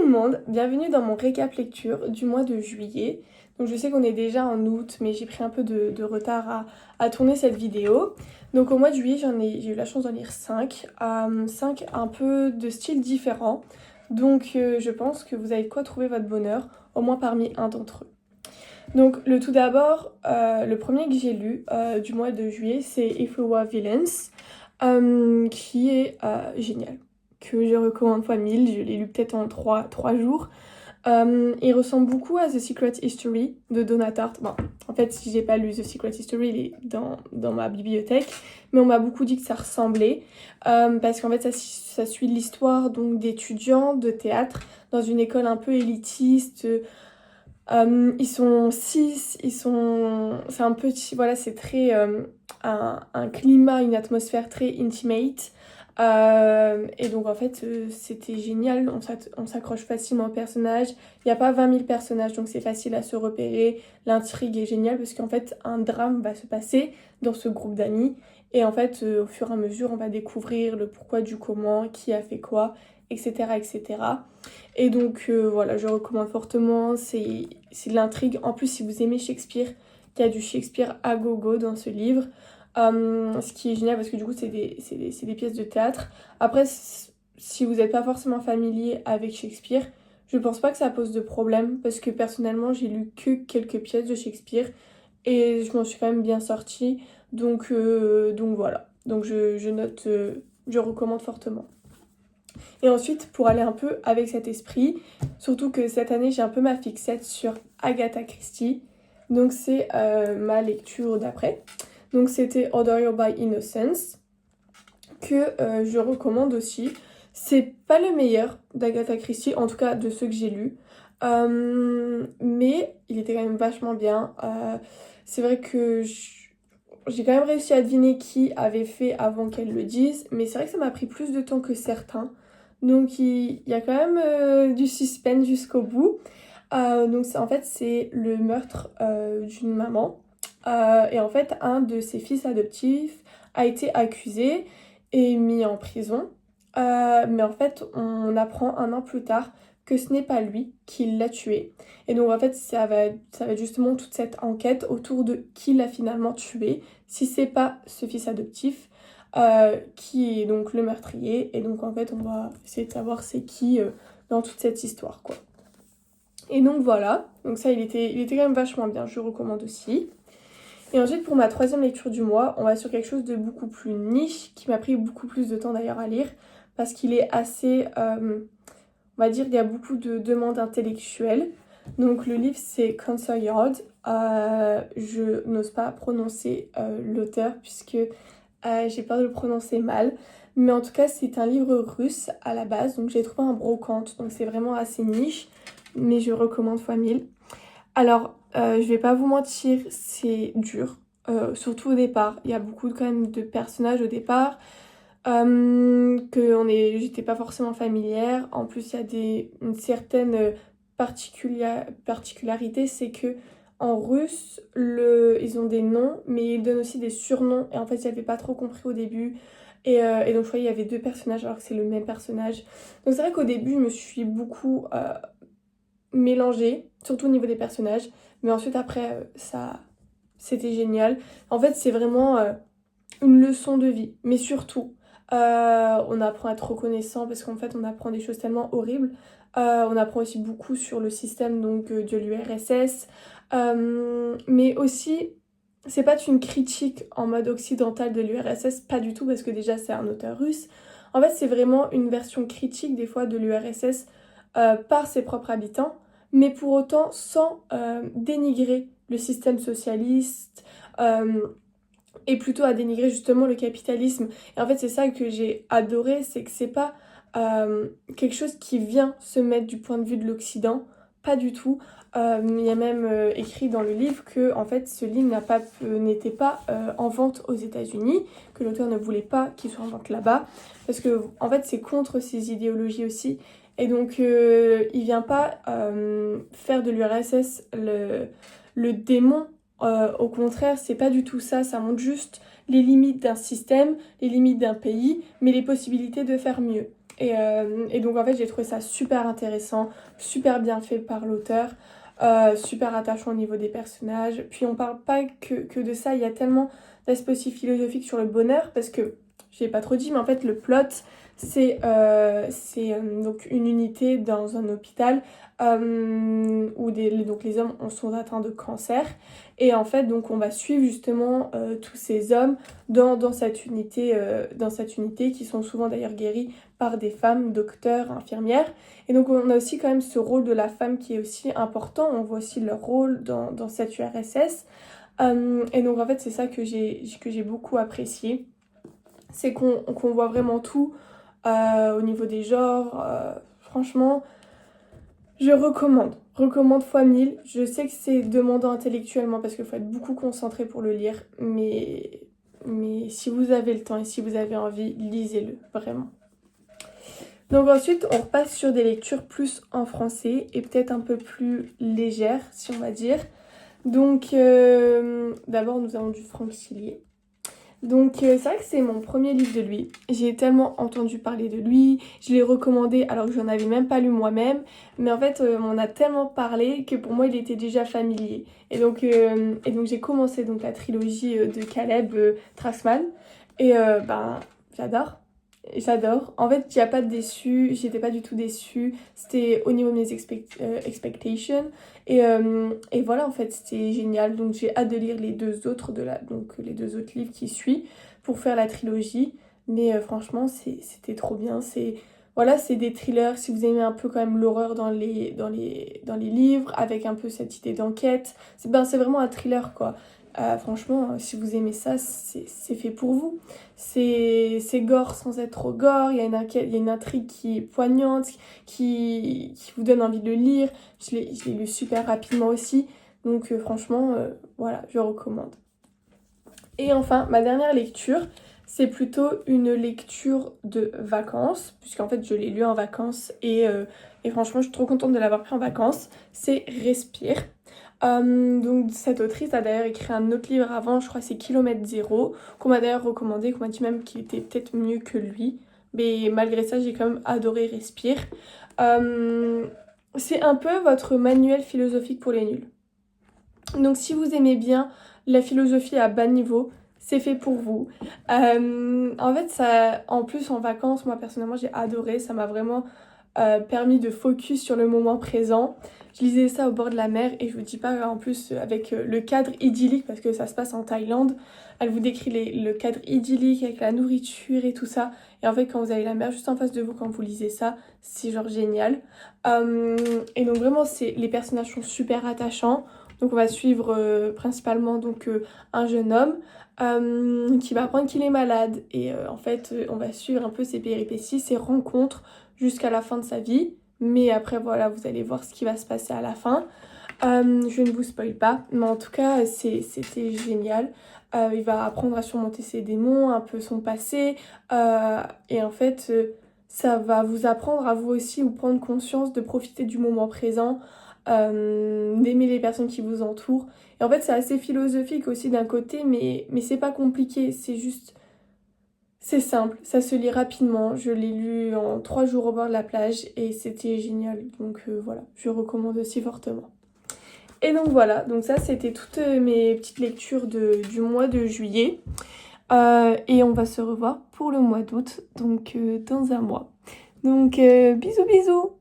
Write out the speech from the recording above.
le monde, bienvenue dans mon récap lecture du mois de juillet. Donc je sais qu'on est déjà en août, mais j'ai pris un peu de retard à tourner cette vidéo. Donc au mois de juillet, j'ai eu la chance d'en lire 5, 5 un peu de styles différents. Donc je pense que vous avez de quoi trouver votre bonheur, au moins parmi un d'entre eux. Donc le tout d'abord, le premier que j'ai lu du mois de juillet, c'est If We Were Villains, qui est génial, que je recommande fois 1000, je l'ai lu peut-être en 3 jours. Il ressemble beaucoup à The Secret History de Donna Tartt. Bon, en fait, si j'ai pas lu The Secret History, il est dans ma bibliothèque, mais on m'a beaucoup dit que ça ressemblait, parce qu'en fait, ça suit l'histoire donc d'étudiants de théâtre dans une école un peu élitiste. Ils sont 6, c'est un petit, voilà, c'est très un climat, une atmosphère très intimate. Et donc en fait c'était génial, on s'accroche facilement au personnage. Il n'y a pas 20 000 personnages donc c'est facile à se repérer. L'intrigue est géniale parce qu'en fait un drame va se passer dans ce groupe d'amis. Et en fait au fur et à mesure on va découvrir le pourquoi du comment, qui a fait quoi, etc. etc. Et donc voilà, je recommande fortement, c'est de l'intrigue. En plus si vous aimez Shakespeare, il y a du Shakespeare à gogo dans ce livre. Ce qui est génial parce que du coup c'est des pièces de théâtre. Après si vous n'êtes pas forcément familier avec Shakespeare, je pense pas que ça pose de problème parce que personnellement j'ai lu que quelques pièces de Shakespeare et je m'en suis quand même bien sortie. Donc voilà, donc je note, je recommande fortement. Et ensuite pour aller un peu avec cet esprit, surtout que cette année j'ai un peu ma fixette sur Agatha Christie, donc c'est ma lecture d'après. Donc c'était Order You by Innocence, que je recommande aussi. C'est pas le meilleur d'Agatha Christie, en tout cas de ceux que j'ai lus. Mais il était quand même vachement bien. C'est vrai que j'ai quand même réussi à deviner qui avait fait avant qu'elle le dise. Mais c'est vrai que ça m'a pris plus de temps que certains. Donc il y a quand même du suspense jusqu'au bout. Donc en fait c'est le meurtre d'une maman. Et en fait, un de ses fils adoptifs a été accusé et mis en prison. Mais en fait, on apprend un an plus tard que ce n'est pas lui qui l'a tué. Et donc, en fait, ça va être justement toute cette enquête autour de qui l'a finalement tué, si c'est pas ce fils adoptif, qui est donc le meurtrier. Et donc, en fait, on va essayer de savoir c'est qui dans toute cette histoire, quoi. Et donc, voilà. Donc ça, il était quand même vachement bien. Je recommande aussi. Et ensuite, pour ma troisième lecture du mois, on va sur quelque chose de beaucoup plus niche, qui m'a pris beaucoup plus de temps d'ailleurs à lire, parce qu'il est assez, on va dire, il y a beaucoup de demandes intellectuelles. Donc le livre, c'est Cancer Yard. Je n'ose pas prononcer l'auteur, puisque j'ai peur de le prononcer mal. Mais en tout cas, c'est un livre russe à la base, donc j'ai trouvé un brocante, donc c'est vraiment assez niche, mais je recommande fois 1000. Alors, je vais pas vous mentir, c'est dur, surtout au départ. Il y a beaucoup quand même de personnages au départ j'étais pas forcément familière. En plus, il y a une certaine particularité, c'est que en russe, ils ont des noms, mais ils donnent aussi des surnoms. Et en fait, j'avais pas trop compris au début. Et donc, je croyais qu'il y avait deux personnages alors que c'est le même personnage. Donc, c'est vrai qu'au début, je me suis beaucoup mélangé, surtout au niveau des personnages. Mais ensuite, après, c'était génial. En fait, c'est vraiment une leçon de vie. Mais surtout, on apprend à être reconnaissant parce qu'en fait, on apprend des choses tellement horribles. On apprend aussi beaucoup sur le système donc, de l'URSS. Mais aussi, c'est pas une critique en mode occidental de l'URSS, pas du tout, parce que déjà, c'est un auteur russe. En fait, c'est vraiment une version critique des fois de l'URSS par ses propres habitants, mais pour autant sans dénigrer le système socialiste et plutôt à dénigrer justement le capitalisme. Et en fait, c'est ça que j'ai adoré, c'est que c'est pas quelque chose qui vient se mettre du point de vue de l'Occident, pas du tout. Il y a même écrit dans le livre que en fait, ce livre n'était pas en vente aux États-Unis, que l'auteur ne voulait pas qu'il soit en vente là-bas, parce que en fait, c'est contre ses idéologies aussi. Et donc, il vient pas faire de l'URSS le démon. Au contraire, c'est pas du tout ça. Ça montre juste les limites d'un système, les limites d'un pays, mais les possibilités de faire mieux. Et donc en fait j'ai trouvé ça super intéressant, super bien fait par l'auteur, super attachant au niveau des personnages. Puis on parle pas que de ça, il y a tellement d'aspects aussi philosophiques sur le bonheur, parce que, je l'ai pas trop dit, mais en fait le plot c'est donc une unité dans un hôpital où donc les hommes sont atteints de cancer. Et en fait, donc on va suivre justement tous ces hommes dans cette unité qui sont souvent d'ailleurs guéris par des femmes, docteurs, infirmières. Et donc on a aussi quand même ce rôle de la femme qui est aussi important. On voit aussi leur rôle dans cette URSS. Et donc en fait, c'est ça que j'ai beaucoup apprécié. C'est qu'on voit vraiment tout au niveau des genres. Franchement, je recommande fois 1000. Je sais que c'est demandant intellectuellement parce qu'il faut être beaucoup concentré pour le lire, mais si vous avez le temps et si vous avez envie, lisez-le, vraiment. Donc ensuite, on repasse sur des lectures plus en français et peut-être un peu plus légères, si on va dire. Donc d'abord, nous avons du Franck Chillier. Donc c'est vrai que c'est mon premier livre de lui. J'ai tellement entendu parler de lui, je l'ai recommandé alors que j'en avais même pas lu moi-même. Mais en fait on m'en a tellement parlé que pour moi il était déjà familier. Et donc j'ai commencé donc la trilogie de Caleb Traxman. Et j'adore. J'adore. En fait, il n'y a pas de déçu, j'étais pas du tout déçue. C'était au niveau de mes expectations. Et voilà, en fait, c'était génial. Donc j'ai hâte de lire les deux autres les deux autres livres qui suivent pour faire la trilogie. Mais franchement, c'était trop bien. C'est des thrillers. Si vous aimez un peu quand même l'horreur dans les livres, avec un peu cette idée d'enquête, c'est vraiment un thriller quoi. Franchement, si vous aimez ça, c'est fait pour vous. C'est gore sans être trop gore, il y a une intrigue qui est poignante, qui vous donne envie de le lire. Je l'ai lu super rapidement aussi, donc franchement, voilà, je recommande. Et enfin, ma dernière lecture, c'est plutôt une lecture de vacances, puisqu'en fait je l'ai lu en vacances et franchement je suis trop contente de l'avoir pris en vacances. C'est Respire. Donc cette autrice a d'ailleurs écrit un autre livre avant, je crois que c'est Kilomètre Zéro, qu'on m'a d'ailleurs recommandé, qu'on m'a dit même qu'il était peut-être mieux que lui. Mais malgré ça, j'ai quand même adoré Respire. C'est un peu votre manuel philosophique pour les nuls. Donc si vous aimez bien la philosophie à bas niveau, c'est fait pour vous. En fait, en plus en vacances, moi personnellement j'ai adoré, ça m'a vraiment permis de focus sur le moment présent. Je lisais ça au bord de la mer et je vous dis pas en plus avec le cadre idyllique parce que ça se passe en Thaïlande. Elle vous décrit le cadre idyllique avec la nourriture et tout ça. Et en fait quand vous avez la mer juste en face de vous quand vous lisez ça, c'est genre génial. Et donc vraiment les personnages sont super attachants. Donc on va suivre principalement un jeune homme qui va apprendre qu'il est malade. Et en fait on va suivre un peu ses péripéties, ses rencontres jusqu'à la fin de sa vie. Mais après voilà, vous allez voir ce qui va se passer à la fin. Je ne vous spoil pas, mais en tout cas c'était génial. Il va apprendre à surmonter ses démons, un peu son passé. Et en fait ça va vous apprendre à vous aussi ou prendre conscience de profiter du moment présent. D'aimer les personnes qui vous entourent. Et en fait c'est assez philosophique aussi d'un côté, mais c'est pas compliqué, c'est simple, ça se lit rapidement. Je l'ai lu en 3 jours au bord de la plage et c'était génial. Donc voilà, je recommande aussi fortement. Et donc voilà, donc ça c'était toutes mes petites lectures du mois de juillet. Et on va se revoir pour le mois d'août, donc dans un mois. Donc bisous bisous!